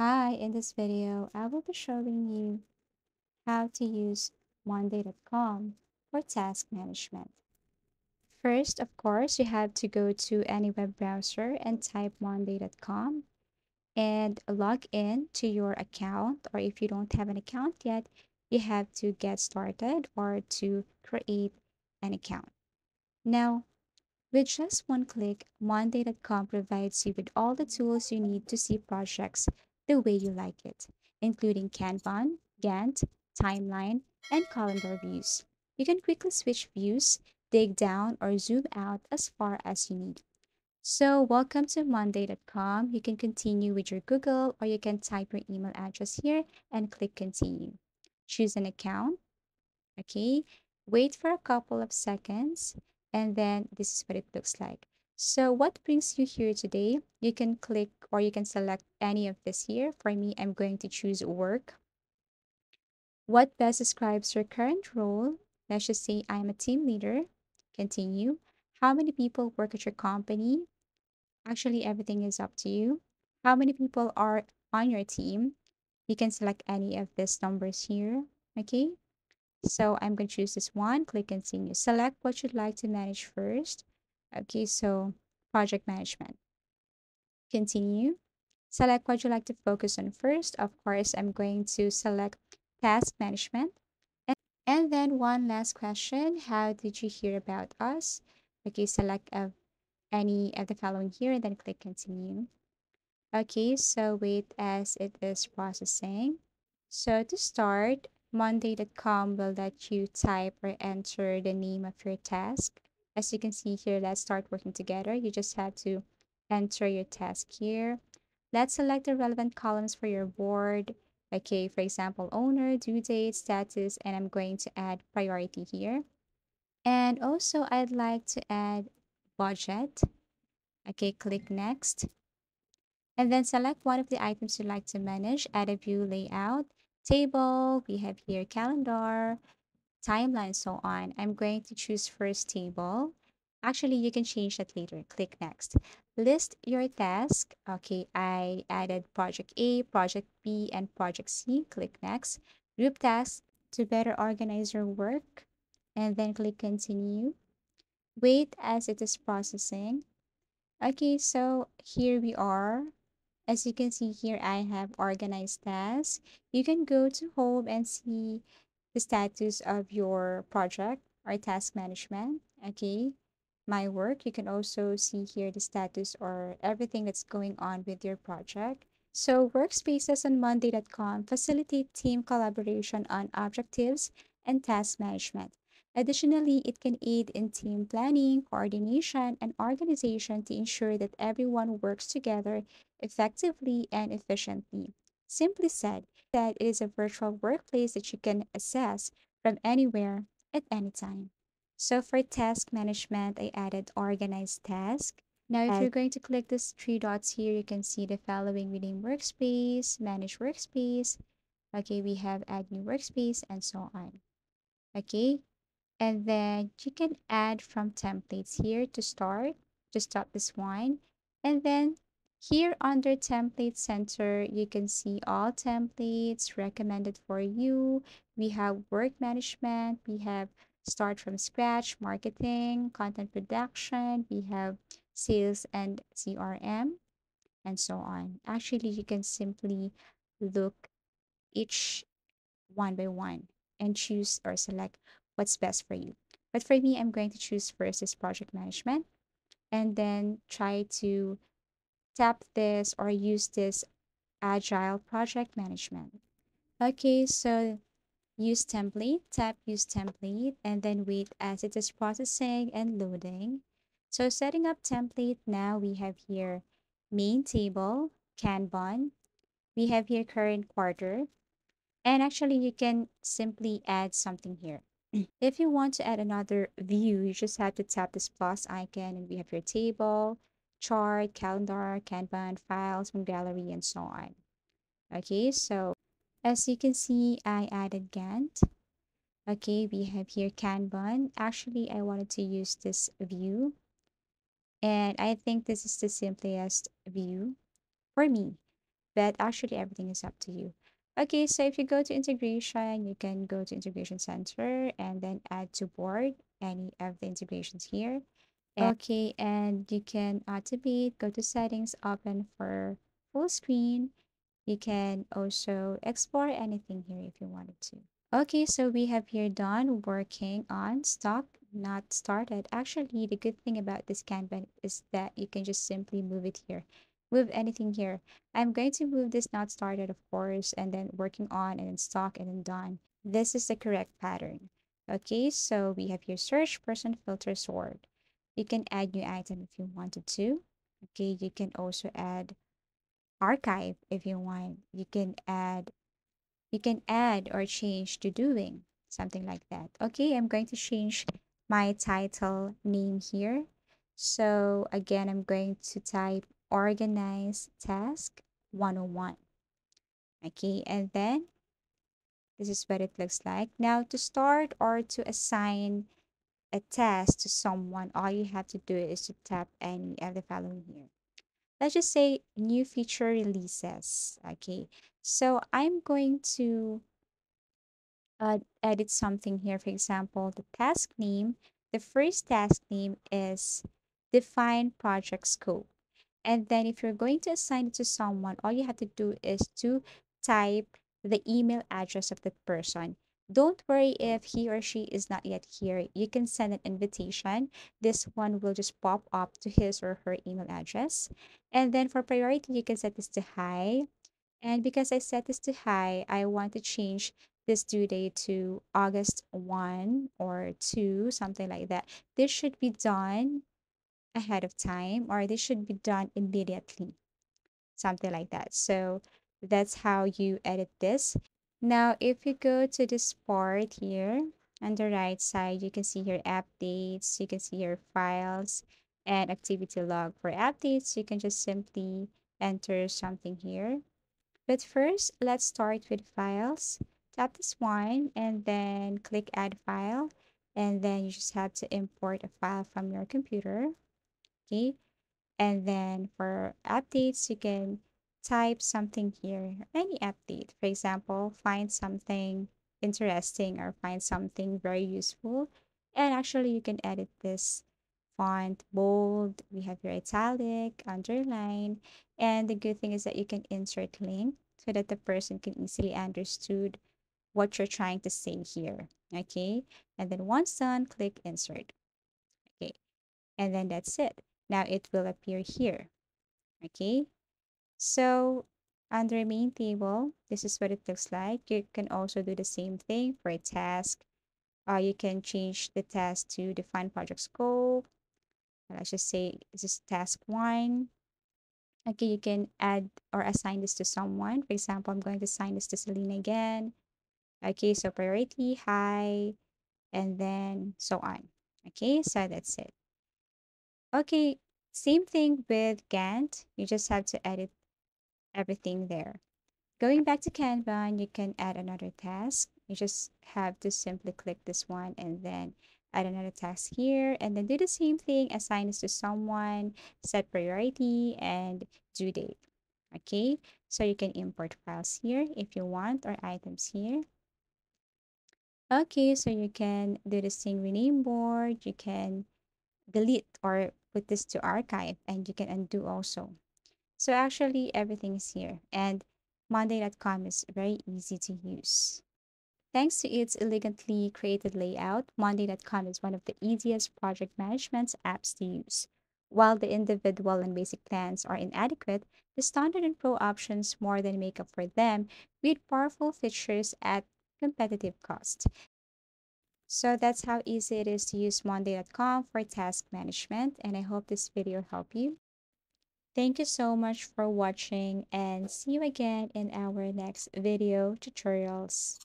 Hi, in this video, I will be showing you how to use Monday.com for task management. First, of course, you have to go to any web browser and type Monday.com and log in to your account. Or if you don't have an account yet, you have to get started or to create an account. Now, with just one click, Monday.com provides you with all the tools you need to see projects the way you like it, including Kanban, Gantt, timeline, and calendar views. You can quickly switch views, dig down, or zoom out as far as you need. So, welcome to Monday.com. You can continue with your Google or you can type your email address here and click continue. Choose an account. Okay, wait for a couple of seconds, and then this is what it looks like. So, what brings you here today? You can click or you can select any of this here. For me, I'm going to choose work. What best describes your current role? Let's just say I'm a team leader. Continue. How many people work at your company? Actually, everything is up to you. How many people are on your team? You can select any of these numbers here. Okay. So I'm going to choose this one, click continue. Select what you'd like to manage first. Okay, so project management. Continue. Select what you'd like to focus on first. Of course, I'm going to select task management. And then one last question. How did you hear about us? Okay, select any of the following here and then click continue. Okay, so wait as it is processing. So to start, Monday.com will let you type or enter the name of your task. As you can see here, let's start working together. You just have to enter your task here. Let's select the relevant columns for your board. Okay, for example, owner, due date, status, and I'm going to add priority here. And also, I'd like to add budget. Okay, click next. And then select one of the items you'd like to manage, add a view layout, table, we have here calendar, timeline, so on. I'm going to choose first table. Actually, you can change that later. Click next. List your task. Okay, I added project A, project B, and project C. Click next. Group tasks to better organize your work. And then click continue. Wait as it is processing. Okay, so here we are. As you can see here, I have organized tasks. You can go to home and see the status of your project or task management. Okay, my work. You can also see here the status or everything that's going on with your project. So, workspaces on Monday.com facilitate team collaboration on objectives and task management. Additionally, it can aid in team planning, coordination, and organization to ensure that everyone works together effectively and efficiently. Simply said, that it is a virtual workplace that you can access from anywhere at any time. So for task management, I added organized task. Now, if you're going to click these three dots here, you can see the following within workspace, manage workspace. Okay, we have add new workspace and so on. Okay, and then you can add from templates here to start. Just stop this one. And then here under template center, you can see all templates recommended for you. We have work management. We have start from scratch, marketing, content production. We have sales and CRM and so on. Actually, you can simply look each one by one and choose or select what's best for you. But for me, I'm going to choose first this project management and then try to tap this or use this agile project management. Okay, so use template, tap use template, and then wait as it is processing and loading. So setting up template, now we have here main table, Kanban. We have here current quarter, and actually, you can simply add something here. If you want to add another view, you just have to tap this plus icon and we have your table, chart, calendar, Kanban, files from gallery, and so on. Okay, so as you can see, I added Gantt. Okay, we have here Kanban. Actually, I wanted to use this view, and I think this is the simplest view for me. but actually everything is up to you. Okay, so if you go to integration, you can go to integration center and then add to board any of the integrations here. Okay, and you can activate, go to settings, open for full screen. You can also explore anything here if you wanted to. Okay, so we have here done working on stock, not started. Actually, the good thing about this Kanban is that you can just simply move it here. Move anything here. I'm going to move this not started, of course, and then working on and then stock and then done. This is the correct pattern. Okay, so we have here search, person, filter, sort. You can add new item if you wanted to. Okay, you can also add archive if you want. You can add or change to doing, something like that. Okay, I'm going to change my title name here. So again, I'm going to type organize task 101. Okay, and then this is what it looks like. Now to start or to assign a task to someone, all you have to do is to tap any of the following here. Let's just say new feature releases. Okay, so I'm going to edit something here. For example, the task name, the first task name is define project scope. And then if you're going to assign it to someone, all you have to do is to type the email address of that person. Don't worry if he or she is not yet here. You can send an invitation. This one will just pop up to his or her email address. And then for priority, you can set this to high. And because I set this to high, I want to change this due date to August 1 or 2, something like that. This should be done ahead of time or this should be done immediately, something like that. So that's how you edit this. Now, if you go to this part here on the right side, you can see your updates, you can see your files and activity log. For updates, you can just simply enter something here. But first, let's start with files. Tap this one and then click add file. And then you just have to import a file from your computer. Okay. And then for updates, you can type something here, any update. For example, find something interesting or find something very useful. And actually, you can edit this font, bold, we have your italic, underline. And the good thing is that you can insert link so that the person can easily understood what you're trying to say here. Okay. And then once done, click insert. Okay. And then that's it. Now it will appear here. Okay. So under main table, this is what it looks like. You can also do the same thing for a task. You can change the task to define project scope. Let's just say this is task one. Okay, you can add or assign this to someone. For example, I'm going to assign this to Selena again. Okay, so priority high, and then so on. Okay, so that's it. Okay, same thing with Gantt. You just have to edit everything there. Going back to Kanban, you can add another task. You just have to simply click this one and then add another task here and then do the same thing, assign this to someone, set priority and due date. Okay, so you can import files here if you want or items here. Okay, so you can do the same rename board, you can delete or put this to archive and you can undo also. So actually everything is here and Monday.com is very easy to use. Thanks to its elegantly created layout, Monday.com is one of the easiest project management apps to use. While the individual and basic plans are inadequate, the standard and pro options more than make up for them with powerful features at competitive cost. So that's how easy it is to use Monday.com for task management, and I hope this video helped you. Thank you so much for watching and see you again in our next video tutorials.